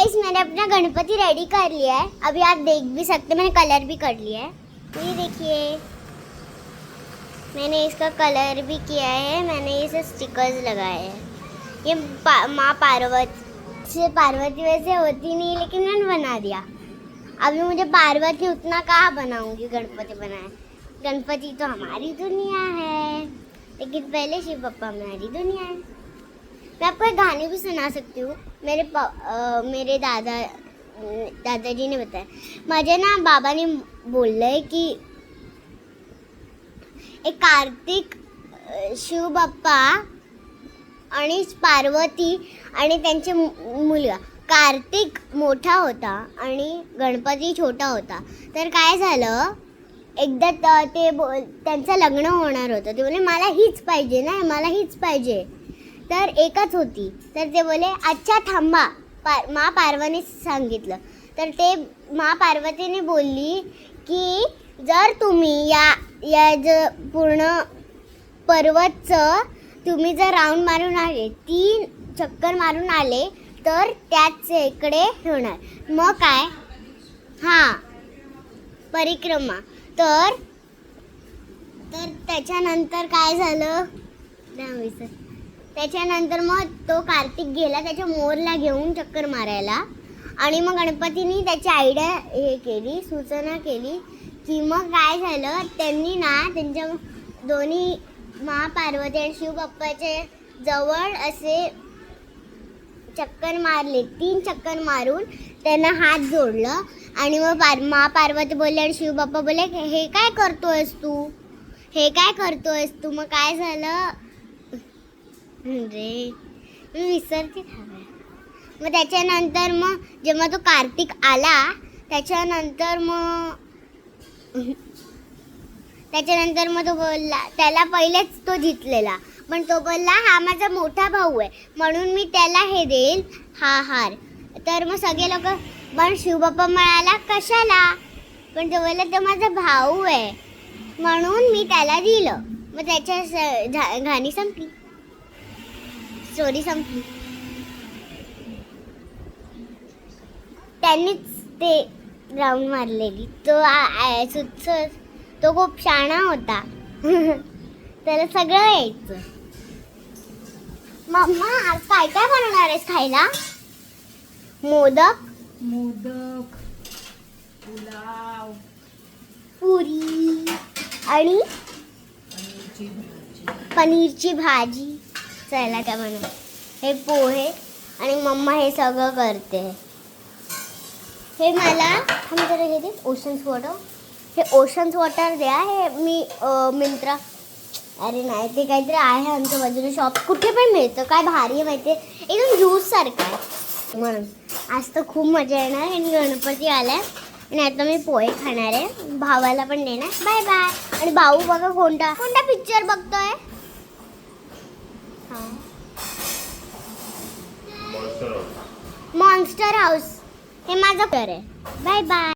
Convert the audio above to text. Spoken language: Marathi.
गाइस मैंने अपना गणपति रेडी कर लिया है। अभी आप देख भी सकते, मैंने कलर भी कर लिया है। ये देखिए मैंने इसका कलर भी किया है, मैंने इसे स्टिकर्स लगाए हैं। ये माँ पार्वती से पार्वती वैसे होती नहीं, लेकिन मैंने बना दिया। अभी मुझे पार्वती उतना कहाँ बनाऊंगी, गणपति बनाए। गणपति तो हमारी दुनिया है, लेकिन पहले शिव पप्पा हमारी दुनिया है। मैं आपको एक कहानी भी सुना सकती हूँ। मेरे दादाजी ने बताया, मुझे ना बाबा ने बोललं आहे की एक कार्तिक शिव बाप्पा आणि पार्वती आणि त्यांचे मुलगा कार्तिक मोठा होता आणि गणपती छोटा होता. तर काय झालं, एकदा त्यांचं लग्न होणार होतं. ते बोले मला हीच पाहिजे ना, मला हीच पाहिजे. तर एकच होती. तर ते बोले अच्छा थांबा, माँ पार्वतीने सांगितलं. तर ते माँ पार्वतीने बोलली की जर तुम्ही या पूर्ण पर्वतचं तुम्ही जर राऊंड मारून आले, 3 चक्कर मारून आले, तर त्याच इकडे होणार. मग काय, हां परिक्रमा. तर त्याच्यानंतर काय झालं, त्याच्यानंतर मग तो कार्तिक गेला त्याच्या मोरला घेऊन चक्कर मारायला. आणि मग गणपतीने त्याची आयडिया हे केली, सूचना केली की मग काय झालं, त्यांनी ना त्यांच्या दोन्ही माँ पार्वती आणि शिव बाप्पाचे जवळ असे चक्कर मारले. 3 चक्कर मारून त्यांना हात जोडलं. आणि मग माँ पार्वती बोलले आणि शिव बाप्पा बोलले हे काय करतोयस तू, हे काय करतोयस तू. मग काय झालं रे, मी विसरते. मग त्याच्यानंतर मग जेव्हा तो कार्तिक आला, त्याच्यानंतर मग तो बोलला, त्याला पहिलेच तो जिंकलेला, पण तो बोलला हा माझा मोठा भाऊ आहे म्हणून मी त्याला हे देईल, हा हार. तर मग सगळे लोक, पण शिवबाप्पा म्हणाला कशाला, पण तो बोलला तो माझा भाऊ आहे म्हणून मी त्याला दिलं. मग त्याच्या गाणी संपली, स्टोरी संपली. त्यांनीच ते राऊंड मारलेली. तो खूप शहाणा होता. त्याला सगळं यायचं. मम्मा आज काय काय बनवणार आहेस खायला? मोदक, पुलाव, पुरी आणि पनीरची भाजी. चला काय बनव, हे पोहे आणि मम्मा हे सगळं करते. हे मला जरा हे दे, ओशन्स वॉटर. हे ओशन्स वॉटर द्या. हे मी मिंत्रा, अरे नाही ते काहीतरी आहे आमच्या बाजूला शॉप, कुठे पण मिळतं. काय भारी आहे माहिती आहे, एकदम ज्यूस सारखं आहे. म्हणून आज तर खूप मजा येणार. आणि गणपती आलाय आणि आता मी पोहे खाणार आहे, भावाला पण देणार. Bye bye. आणि भाऊ बघा कोणता पिक्चर बघतोय. हां मॉन्स्टर हाऊस. हे माझं घर आहे. Bye bye.